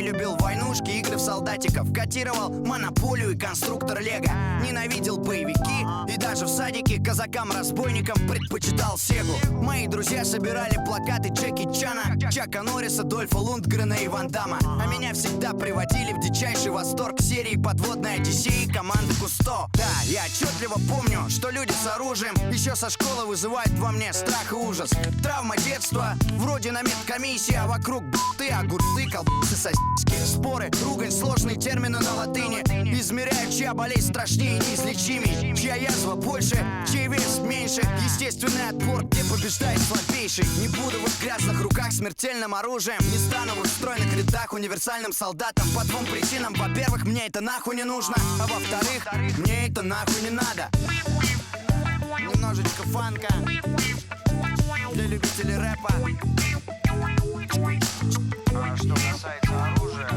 любил войнушки, игры в солдатиков, котировал монополию и конструктор лего. Ненавидел боевики и даже в садике казакам-разбойникам предпочитал Сегу. Мои друзья собирали плакаты Джеки Чана, Чака Норриса, Дольфа Лундгрена и Ван Дамма. А меня всегда приводили в дичайший восторг серии «Подводная Одиссея» команды Кусто. Да, я отчетливо помню, что люди с оружием еще со школы вызывают во мне страх и ужас. Травма детства, вроде на медкомиссии, а вокруг б***ы, огурцы, колбасы, сосиски. Споры, ругань, сложные термины на латыни. Измеряют, чья болезнь страшнее и неизлечимей, чья язва больше, чей вес меньше. Естественный отбор, где побеждает слабейший. Не буду в их грязных руках смертельным оружием. Не стану в их стройных рядах универсальным солдатом. По двум причинам: во-первых, мне это нахуй не нужно, а во-вторых, мне это нахуй не надо. Немножечко фанка для любителей рэпа. А что касается оружия, то...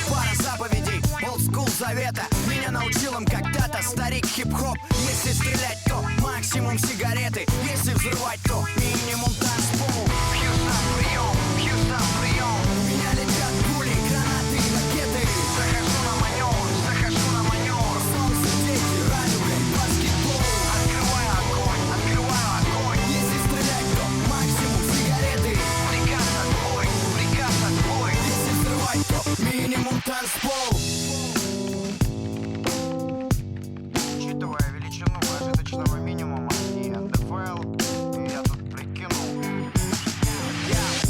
Пара заповедей, олдскул завета. Меня научил им когда-то старик хип-хоп. Если стрелять, то максимум сигареты. Если взрывать, то минимум танцпол. Хьюстон, прием! Хьюстон, прием! Меня летят пули, гранаты и ракеты. Захожу на маневр, захожу на маневр. Солнце, дети, радуга и баскетбол. Открываю огонь, открываю огонь. Если стрелять, то максимум сигареты. Приказ отбой, приказ отбой. Если взрывать, то минимум танцпол. Учитывая величину прожиточного минимума и НДФЛ, я тут прикинул.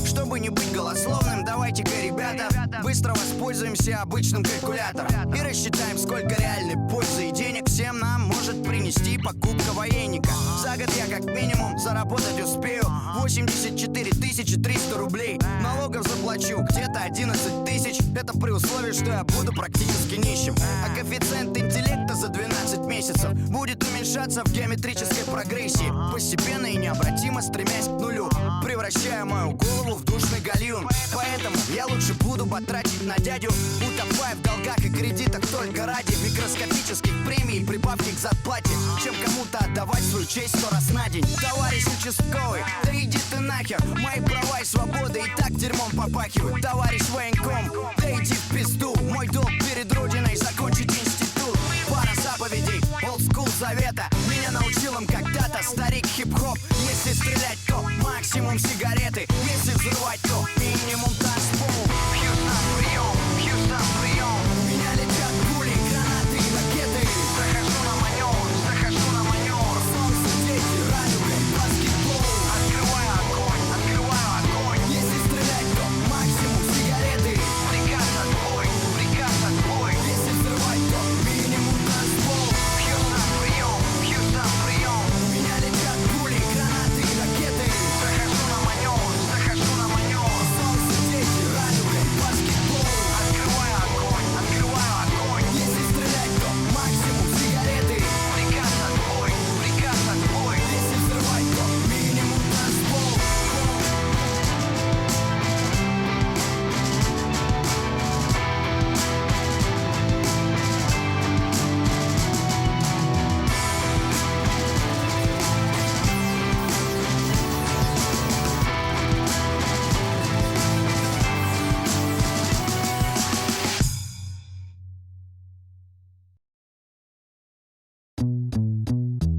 Чтобы не быть голословным, давайте-ка, ребята, быстро воспользуемся обычным калькулятором и рассчитаем, сколько реальной пользы и денег всем нам может принести покупка военника. За год я как минимум заработать успею 84 300 рублей. Налогов заплачу где-то 11 тысяч. Это при условии, что я буду практически нищим. А коэффициент интеллекта за 12 месяцев будет уменьшаться в геометрической прогрессии, постепенно и необратимо стремясь к нулю, превращая мою голову в душный гальюн. Поэтому я лучше буду потратить на дядю, утопая в долгах и кредитах только ради микроскопических премий и прибавки к зарплате, чем кому-то отдавать свою честь 100 раз на день. Товарищ участковый, да иди ты нахер, мои права и свободы и так дерьмом попахивают. Товарищ военком, да иди в пизду, мой долг перед родиной закончить институт. Пара заповедей, олдскул завета. Меня научил им когда-то старик хип-хоп. Если стрелять, то максимум сигареты. Если взрывать, то минимум танцпол. Хьюстон, прием! Хьюстон, прием! Меня летят пули, гранаты и ракеты. Захожу на маневр, захожу на маневр. Солнце, дети, радуга и баскетбол. Открываю огонь, открываю огонь. Если стрелять, то максимум сигареты. Приказ отбой, приказ отбой. Если взрывать, то минимум танцпол. Хьюстон, прием! Хьюстон, прием! Меня летят пули, гранаты и ракеты. Захожу на маневр, захожу на маневр. Солнце, дети, радуга и баскетбол. Открываю огонь, открываю огонь. Если стрелять, то максимум сигареты. Приказ отбой, приказ отбой. Если взрывать, то минимум танцпол.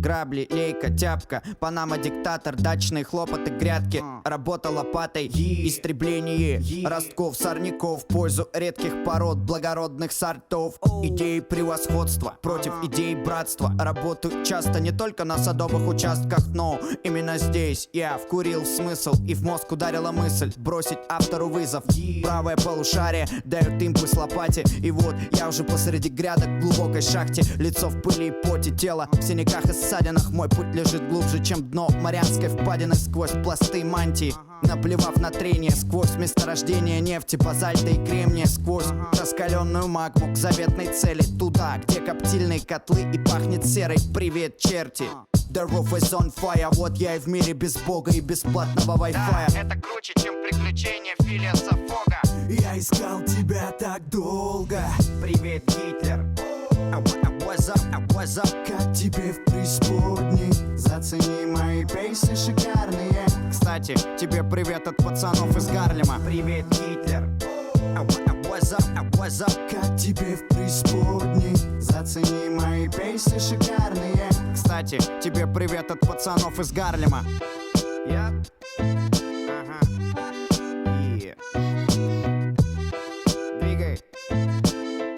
Грабли, лейка, тяпка, Панама, диктатор, дачные хлопоты, грядки, работа лопатой, истребление ростков, сорняков в пользу редких пород, благородных сортов. Идеи превосходства против идей братства. Работаю часто не только на садовых участках, но именно здесь я вкурил смысл и в мозг ударила мысль бросить автору вызов. Правое полушарие дает импульс лопате, и вот я уже посреди грядок в глубокой шахте. Лицо в пыли и поте, тело в синяках и ссадинах. Мой путь лежит глубже, чем дно Марианской впадины, сквозь пласты мантии, наплевав на трение, сквозь месторождение нефти, базальта и кремния, сквозь раскаленную магму к заветной цели, туда, где коптильные котлы и пахнет серой. Привет, черти! The roof is on fire. Вот я и в мире без бога и бесплатного Wi-Fi. Да, это круче, чем приключения Филиаса Фога. Я искал тебя так долго. Привет, Гитлер. What's up? Как тебе в преисподней? Зацени мои песни шикарные. Кстати, тебе привет от пацанов из Гарлема. Привет, Гитлер. what's up? Как тебе в преисподней? Зацени мои песни шикарные. Кстати, тебе привет от пацанов из Гарлема. Я? Ага. И... Двигай.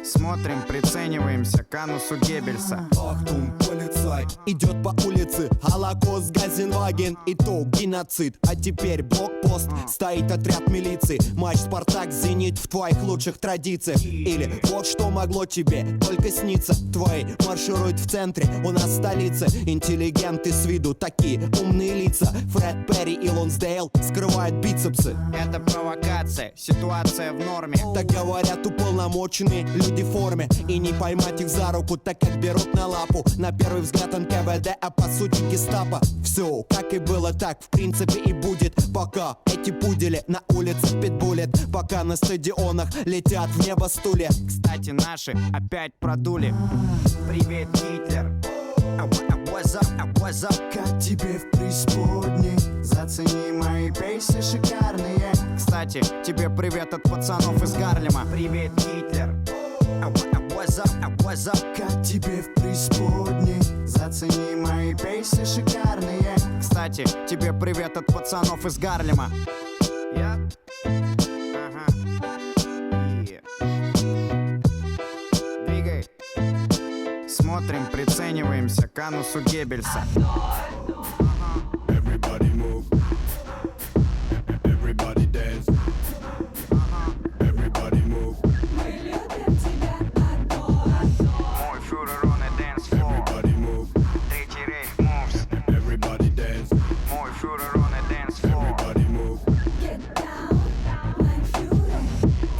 Смотрим, прицениваемся к анусу Геббельса. Ахтум, полицай идет по улице, Холокост, Газенваген, итог, геноцид. А теперь блокпост, стоит отряд милиции. Матч Спартак, Зенит в твоих лучших традициях. Или вот что могло тебе только сниться. Твои маршируют в центре, у нас столица. Интеллигенты с виду такие умные лица. Фред Перри и Лонсдейл скрывают бицепсы. Это провокация, ситуация в норме. Так говорят уполномоченные люди в форме. И не поймать их за руку, так как берут на лапу. На первый взгляд НКВД, а по сути гестапо. Все, как и было, так в принципе и будет. Пока эти пудели на улицах питбулят, пока на стадионах летят в небо стулья. Кстати, наши опять продули. Привет, Гитлер. What's up? Как тебе в преисподней? Зацени мои песни шикарные. Кстати, тебе привет от пацанов из Гарлема. Привет, Гитлер. What's up? Как тебе в преисподней? Зацени мои песни шикарные. Кстати, тебе привет от пацанов из Гарлема. Я? Ага. И... Двигай. Смотрим, прицениваемся к анусу Геббельса. Everybody move. Everybody dance. Everybody move. Мой фюрер on a dance floor. Everybody move. Третий рейх moves. Everybody dance. Мой фюрер on a dance floor. Everybody move.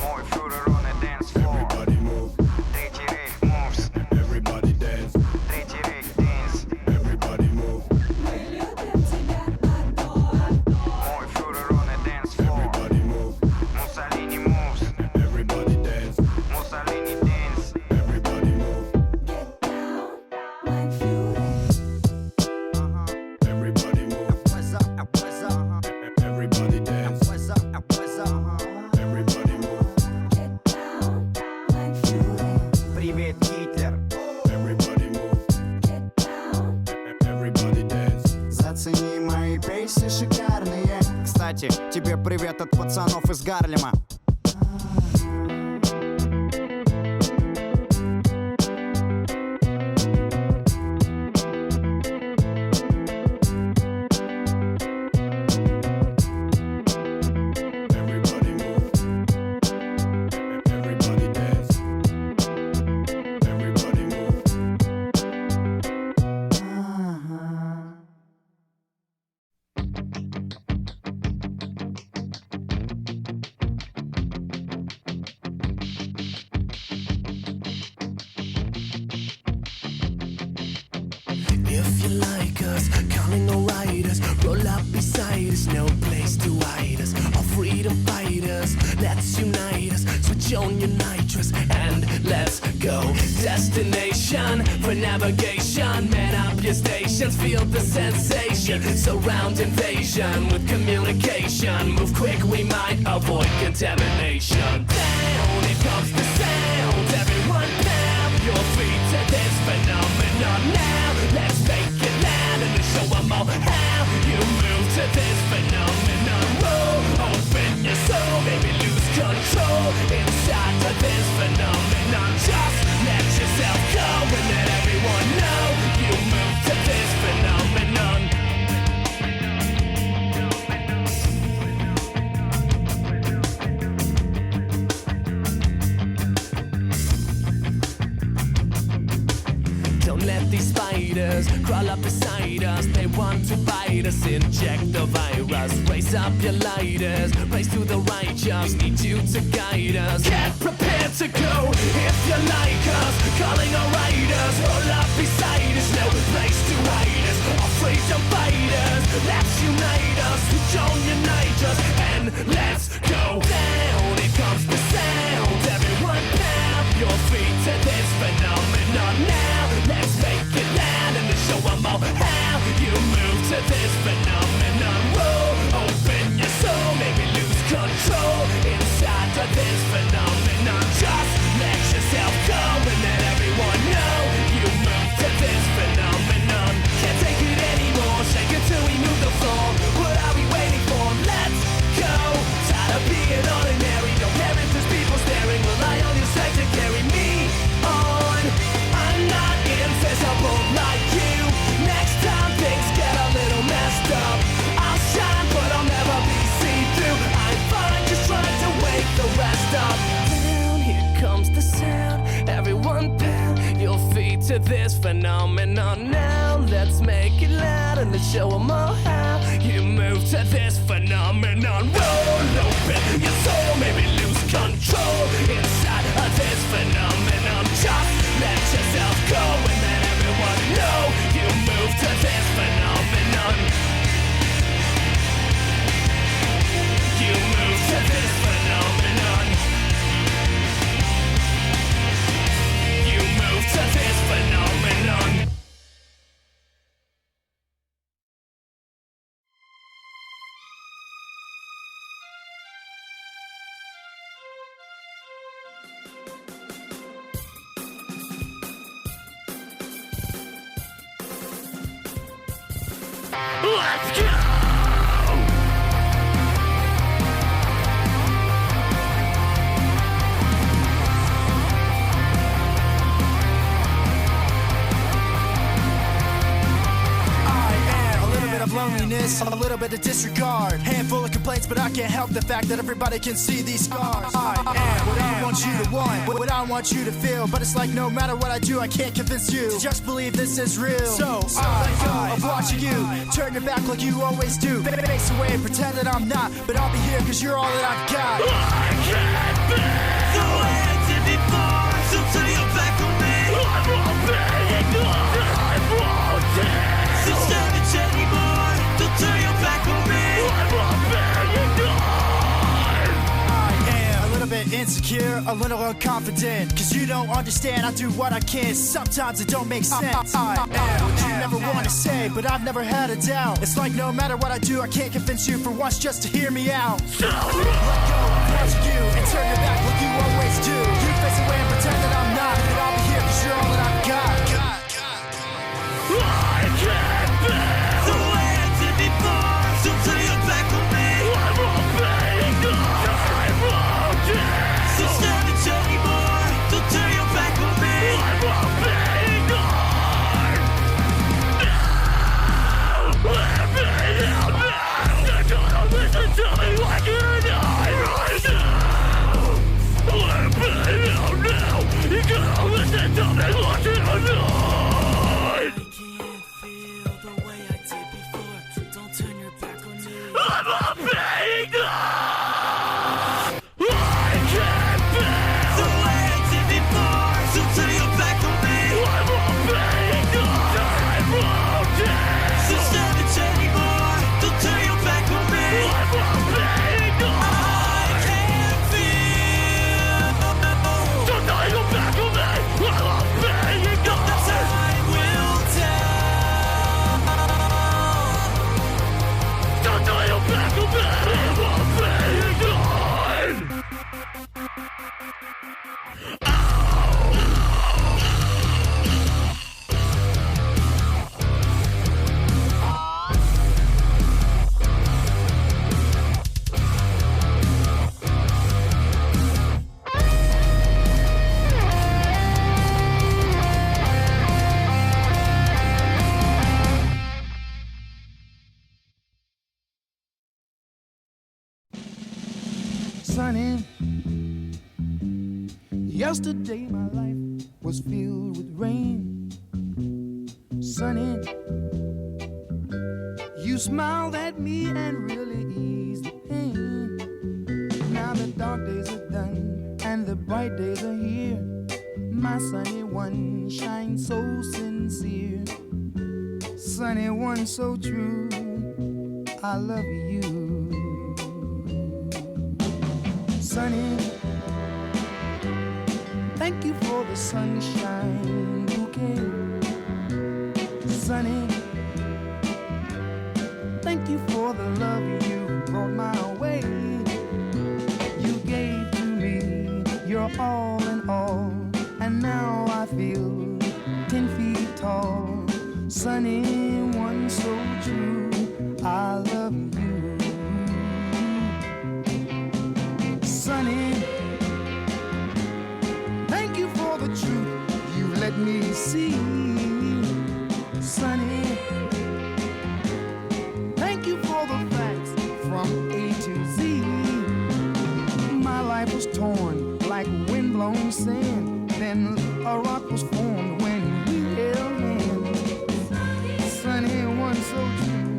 Мой фюрер on a dance floor. Everybody move. Третий рейх moves. Everybody dance. Третий рейх dance. Everybody move. Мой фюрер on a dance floor. Everybody move. Муссолини moves. Everybody dance. Mусsolini dance. Everybody move. Everybody move. What's up? Everybody dance. What's up? Everybody move. Привет, Гитлер. Everybody move. Everybody dance. Зацени мои песни шикарные. Кстати, тебе привет от пацанов из Гарлема. Everybody move. Everybody dance. Everybody move. If you like us, calling all riders, roll up beside us, no place to hide us. All freedom fighters, let's unite us. Switch on your nitrous and let's go. Destination for navigation. Man up your stations, feel the sensation. Surround invasion with communication. Move quick, we might avoid contamination. Down, it comes the sound. Everyone pound your feet to this phenomenon now. Let's make it loud and show them all how you move to this phenomenon. Roll, open your soul, baby, lose control inside of this phenomenon. Just let yourself go and let everyone know you move to this phenomenon. Don't let these spiders crawl up beside us. They want to bite us, inject the virus. Raise up your lighters, raise to the righteous. Need you to guide us. Get prepared to go if you like us. Calling our riders, roll up beside us. No place to hide us. Our freedom fighters, let's unite us. Switch on your nitrous and let's go down. It comes the sound. Everyone pound your feet to this phenomenon now. Let's make it loud and show them all how you move to this phenomenon. Roll, open your soul, maybe lose control inside of this phenomenon. Just show 'em all how you move to this phenomenon. Roll open your soul, maybe lose control inside of this phenomenon. Just let yourself go and let everyone know you move to this phenomenon. You move to this phenomenon. You move to this phenomenon. Let's go! Loneliness, a little bit of disregard, handful of complaints, but I can't help the fact that everybody can see these scars. I am what I want you to want, what I want you to feel, but it's like no matter what I do, I can't convince you to just believe this is real. So I let go of watching you turn your back like you always do, face away, pretend that I'm not, but I'll be here cause you're all that I've got. I can't be the way I did before, so turn your back on me. I won't be ignored, I won't dare. So savage anymore, don't turn your back on me. I won't be ignored. I am a little bit insecure, a little unconfident, cause you don't understand, I do what I can, sometimes it don't make sense. I am what you never want to say, but I've never had a doubt. It's like no matter what I do, I can't convince you for once just to hear me out. So let go of watching you and turn your back like you always do. You face away and pretend that I'm not, but I'll be here cause you're all that I've got. I can't be the way I did before, so turn your back on me. I won't be ignored, I won't dare. So savage anymore, don't turn your back on me. I won't be ignored. No, let me down now. You're gonna listen to me like you're not right now. Let me down now. You're gonna listen to me like you're not. I'm a big dog. I can't bear the way I did before, so turn your back on me. I'm a big dog. I won't dare. So savage anymore, don't turn your back on me. I'm a big dog. I can't feel. Don't turn your back on me. I'm a big dog. The time will tell. Don't turn your back on me. I'm a big dog. Sunny, yesterday my life was filled with rain. Sunny, you smiled at me and really eased the pain. Now the dark days are done and the bright days are here. My sunny one shines so sincere. Sunny one so true, I love you. Sunny, thank you for the sunshine bouquet. Sunny, thank you for the love you brought my way. You gave to me your all in all, and now I feel 10 feet tall. Sunny, one so true, I love you. Sunny, thank you for the truth you let me see. Sunny, thank you for the facts from A to Z. My life was torn like windblown sand, then a rock was formed when we held hands. Sunny, one so true,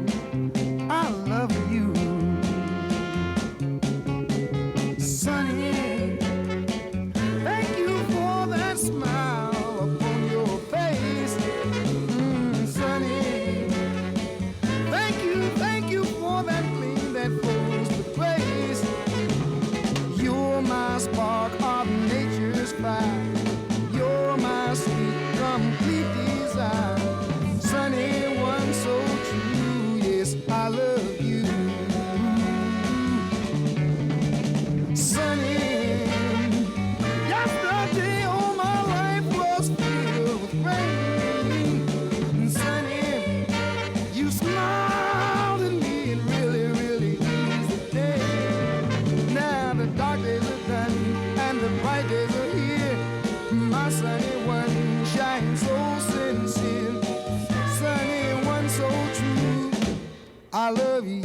I love you.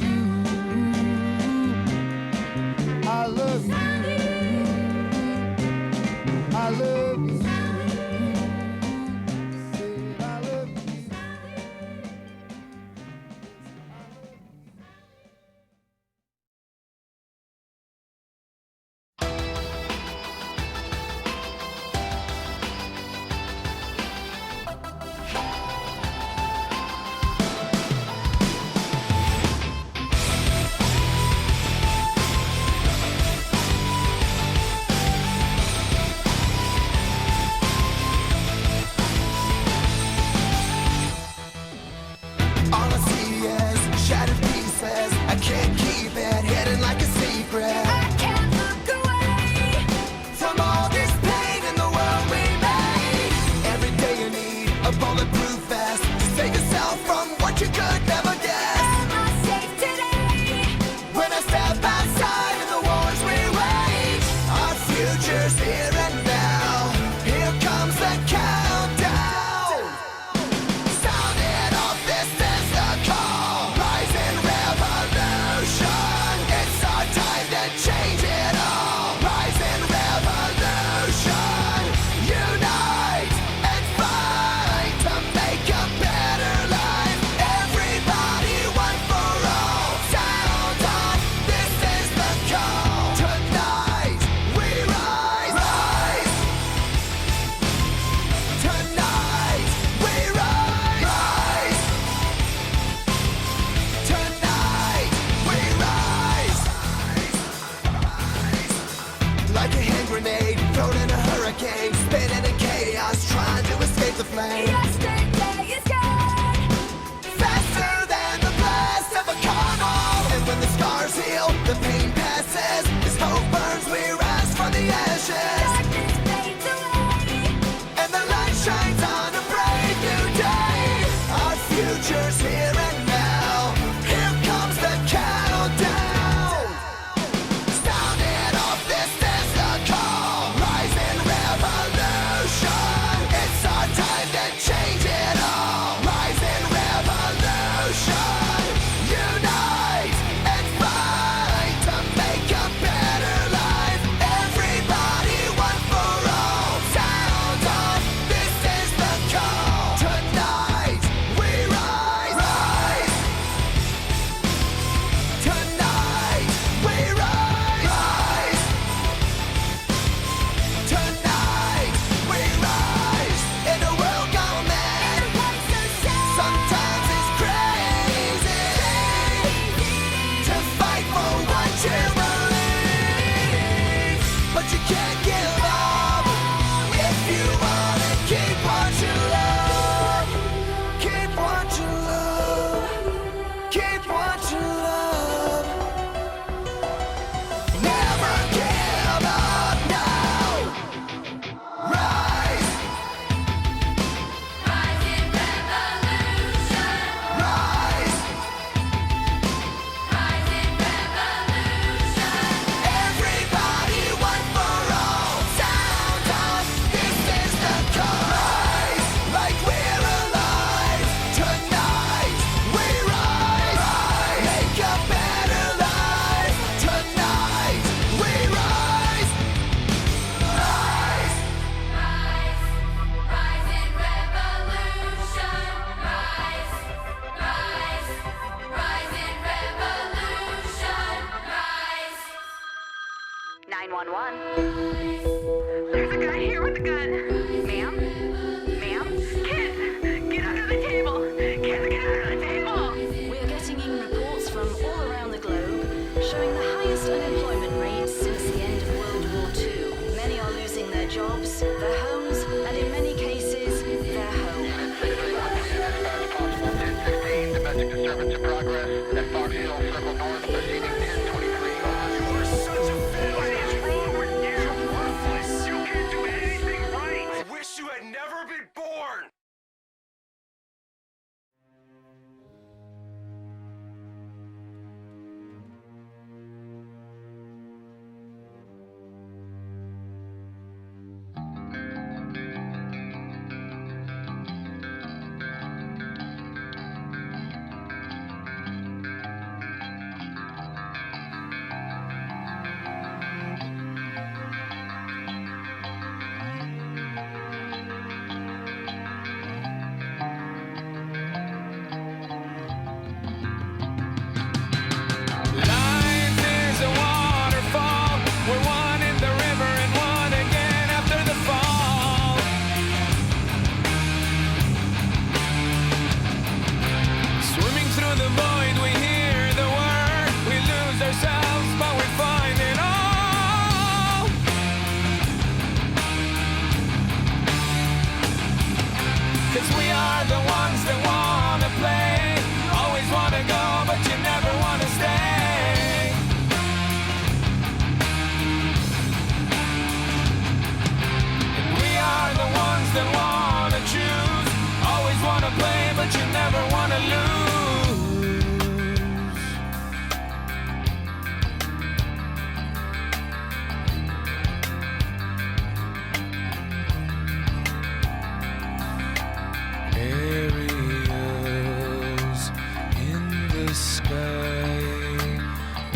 I love you. I love you. Said I love you. All I see is shattered pieces. I can't keep it hidden like a secret. I can't look away from all this pain in the world we made. Every day you need a bulletproof vest to save yourself from what you could never guess. Am I safe today? When I step outside of the wars we wage, our future's here and now. Here comes the countdown. Sounding off, this is the call. Rising revolution. It's our time to change it all. Rising revolution. Unite and fight to make a better life. Everybody, one for all. Sound off, this is the call. Tonight we rise. Rise. Tonight we rise. Rise. Tonight we rise. Like a hand grenade thrown in a hurricane, spinning in chaos, trying to escape the flame. Yesterday is gone, faster than the blast of a carnal. And when the scars heal, the pain passes. As hope burns, we rise from the ashes. Darkness fades away, and the light shines on a brave new day. Our future's here and now. Here comes the countdown. Sounding off, this is the call. Rising revolution. It's our time to change it all. Rising revolution. Unite and fight to make a better life. Everybody, one for all. Sound off, this is the call. Tonight we rise. Rise. Tonight we rise. Rise. Tonight we rise. In a world gone mad, sometimes it's crazy to fight for what you believe, but you can't give up if you wanna keep what you love. Keep what you love. Keep what you love. Never give up now. Rise. Rising revolution. Rise. Rising revolution. Everybody, one for all. Sound off, this is the call. Rise, like we're alive. Tonight we rise. Rise. Make a better life. Tonight we rise. Rise. Rise. Rising revolution. Rise. Rise. Rising revolution. Rise. 911. There's a guy here with a gun. Ma'am? Ma'am? Kid! Get under the table! Kid, get under the table! We are getting in reports from all around the globe showing the highest unemployment rates since the end of World War II. Many are losing their jobs, their homes, and in many cases, their home. Domestic disturbance in progress at Fox Hill Circle North, proceeding 1023. You are such a bitch. What is wrong with you? You're worthless. You can't do anything right. I wish you had never been born. the sky.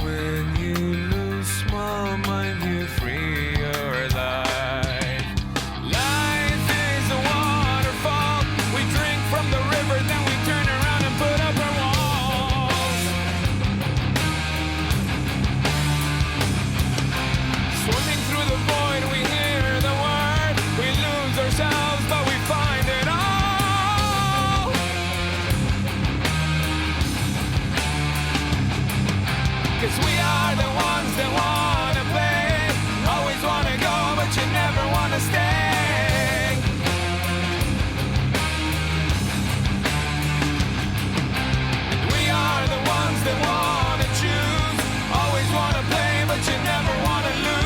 When you lose small mind, you free your life. Life is a waterfall. We drink from the river, then we turn around and put up our walls. Swimming through the void, we hear the word. We lose ourselves, but we find it all. 'Cause we are the ones that wanna play. Always wanna go, but you never wanna stay. We are the ones that wanna choose. Always wanna play, but you never wanna lose.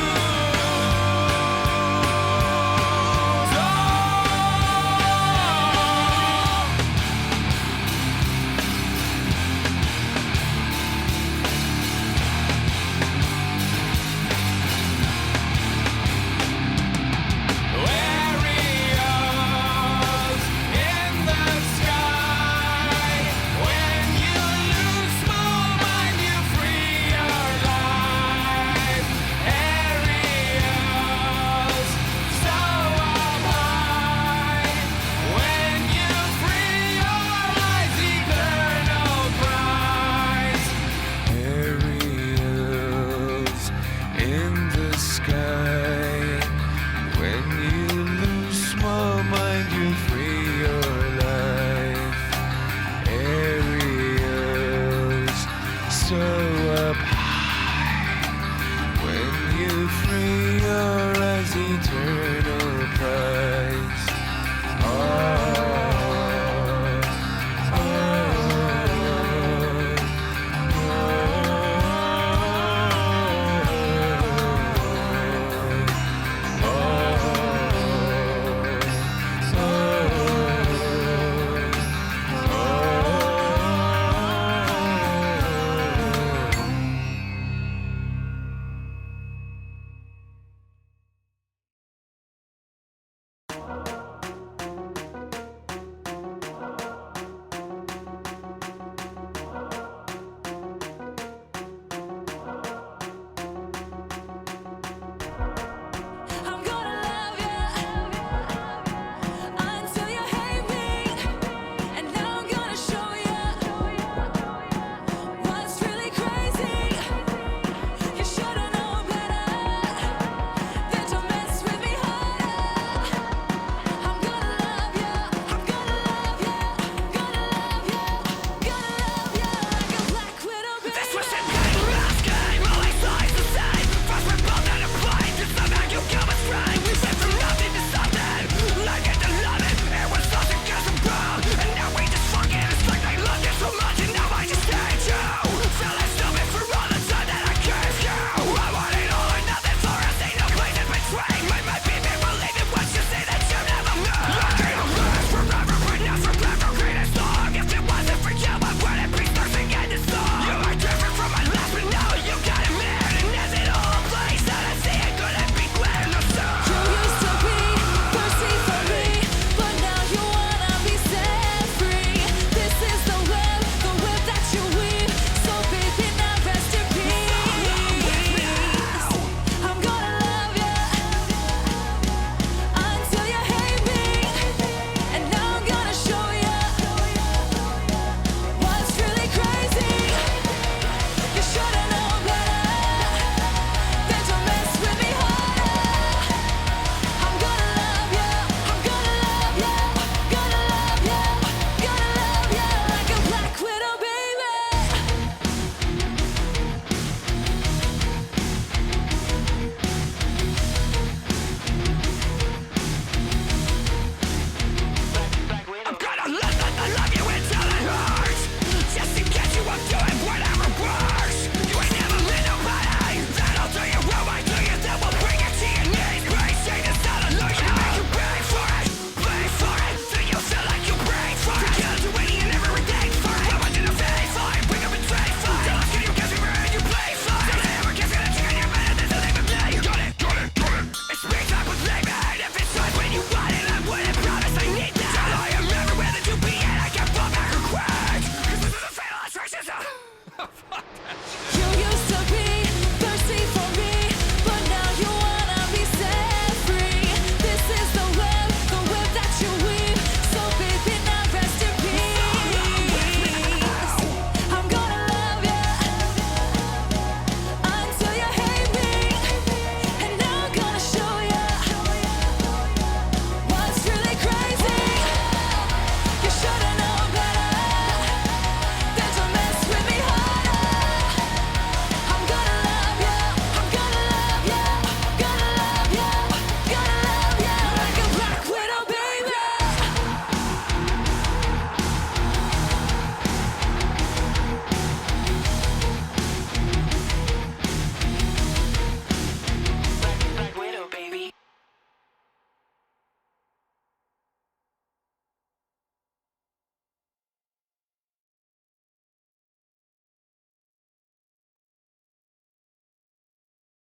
Aerials in the sky. When you lose small mind, you free your life. Aerials so up high. When you free your eyes, eternal prize. Aerials in the sky. When you lose small mind, you free your life. Aerials so up high. When you free your eyes, eternal prize.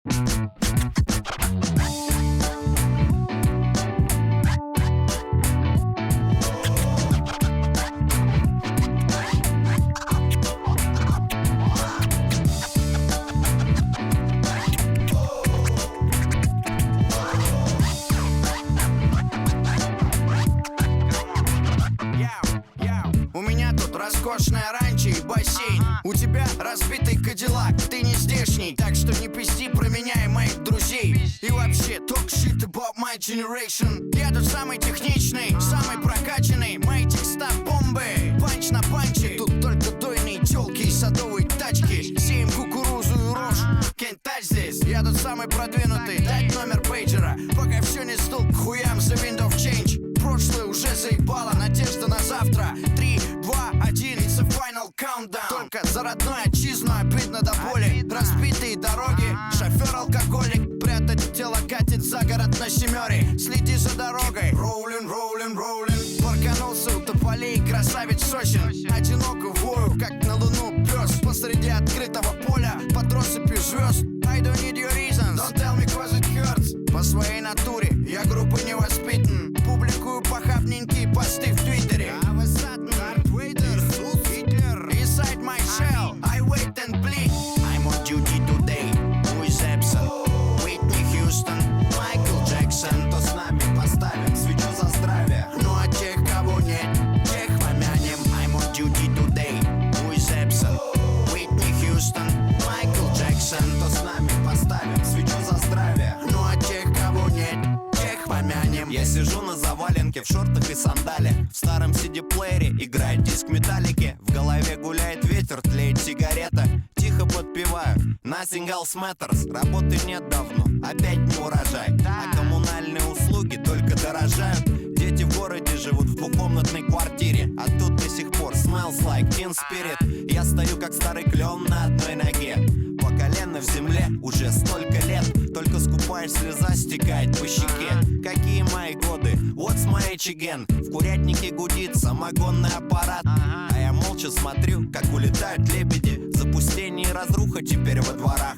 У меня тут роскошная ранчо и бассейн. У тебя разбитый кадиллак, ты не здешний. Так что не пизди про меня и моих друзей. И вообще, talk shit about my generation. Я тут самый техничный, самый прокачанный. Мои текста бомбы, панч на панче. Тут только дойные тёлки и садовые тачки. Сеем кукурузу и рожь, can't touch this. Я тут самый продвинутый, дать номер пейджера. Пока все не стул к хуям за wind of change. Прошлое уже заебало, надежда на завтра. 3, 2, 1, it's a final countdown. Только за родную отчизну обидно до боли. Разбитые дороги, шофер-алкоголик. Прятать тело катит за город на семере. Следи за дорогой, роулин, роулин, роулин. Парканулся у тополей, красавец сосен. Одиноко вою, как на луну пес. Посреди открытого поля, под россыпью звезд. I don't need your reasons, don't tell me cause it hurts. По своей натуре я группы не воспитан. Публикую похабненькие посты в Твиттере. Inside my shell, I wait and bleed. I'm on duty today, who is absent? Whitney Houston, Michael Jackson. Кто с нами поставит свечу за здравие? Ну а тех, кого нет, тех помянем. I'm on duty today, who is absent? Whitney Houston, Michael Jackson. Кто с нами поставит свечу за здравие? Ну а тех, кого нет, тех помянем. Я сижу на заваленке в шортах и сандале. В старом CD-плеере играет диск Металлики. В голове гуляет ветер, тлеет сигарета. Тихо подпеваю, nothing else matters. Работы нет давно, опять не урожай. А коммунальные услуги только дорожают. Дети в городе живут в двухкомнатной квартире. А тут до сих пор smells like teen spirit. Я стою как старый клен на одной ноге. По колено в земле уже столько лет. Только скупая слеза стекает по щеке. Какие мои годы, what's my age again? В курятнике гудит самогонный аппарат. А я молча смотрю, как улетают лебеди. Запустение и разруха теперь во дворах.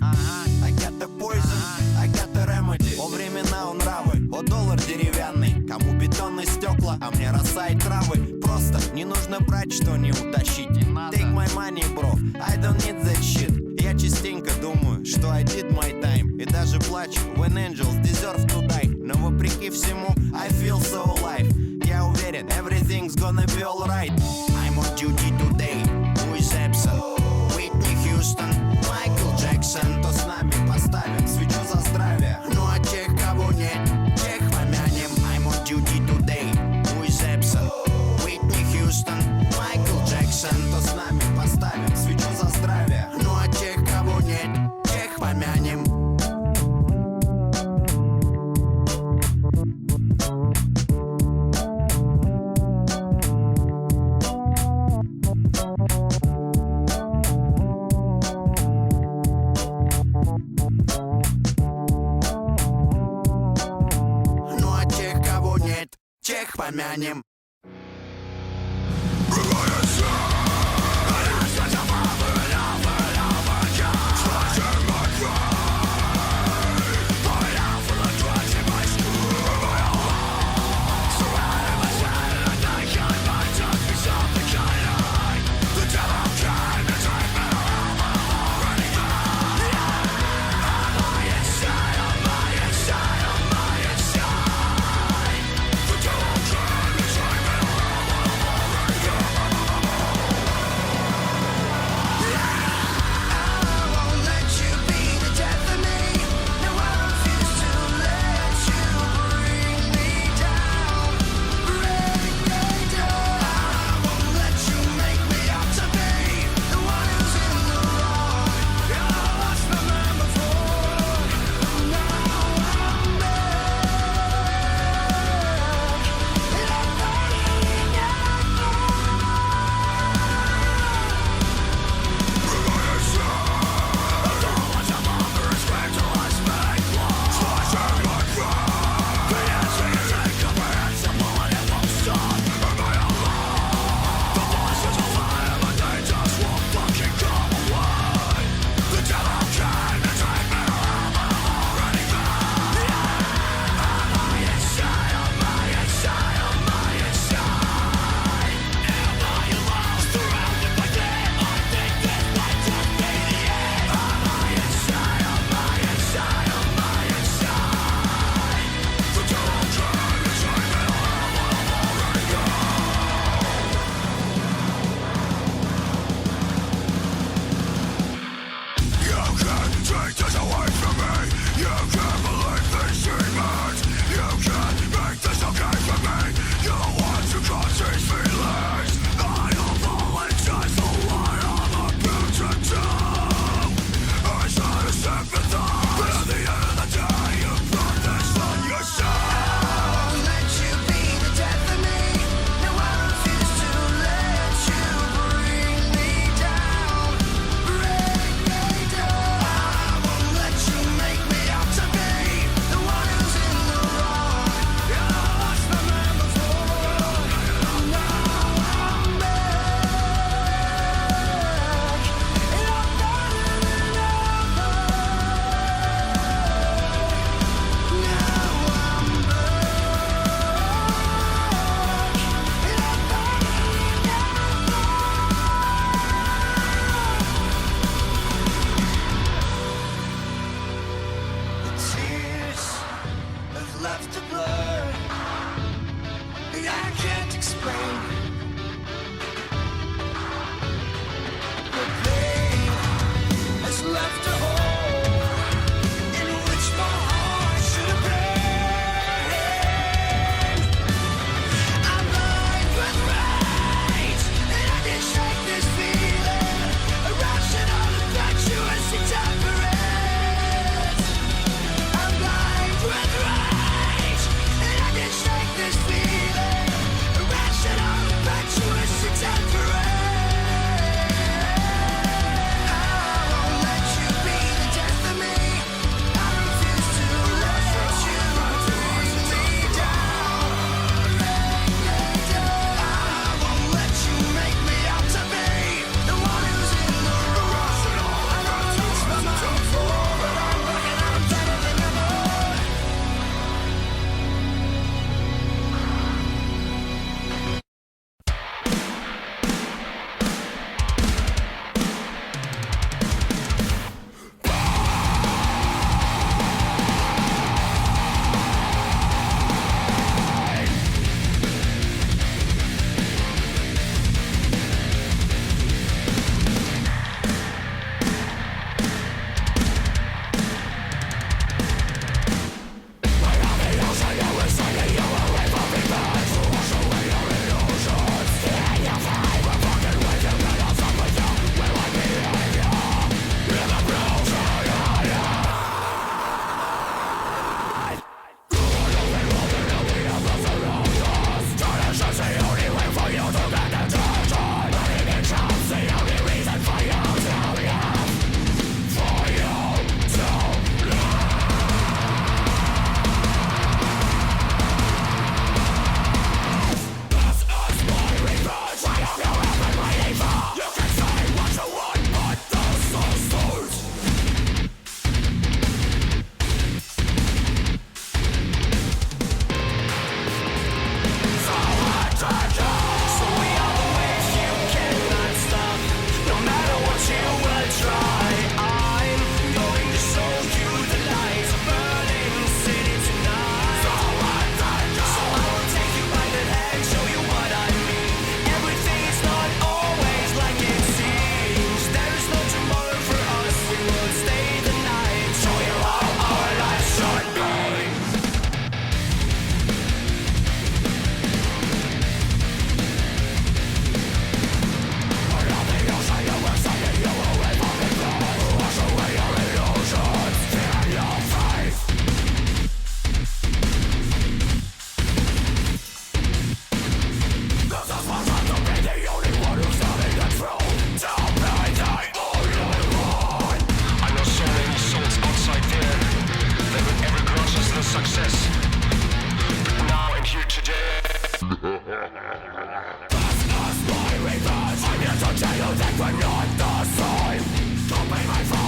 I got the poison, I got the remedy. О времена, о нравы, о доллар деревянный. Кому бетонные стекла, а мне роса и травы. Просто не нужно брать, что не утащить. Take my money, bro, I don't need that shit. Я частенько думаю, что I did my time. И даже плачу, when angels deserve to die. Но вопреки всему, I feel so alive. Я уверен, everything's gonna be alright. I'm on duty today, who is absent? Whitney Houston, Michael Jackson. Кто с нами поставит свечу за здравие? Ну а тех, кого нет, тех помянем. I'm on duty today, who is absent? Whitney Houston, Michael Jackson. Кто с нами поставит свечу за здравие? Ну а тех, кого нет, тех помянем. Ну а тех, кого нет, тех помянем. I'm here to tell you that we're not the same. Don't be my friend.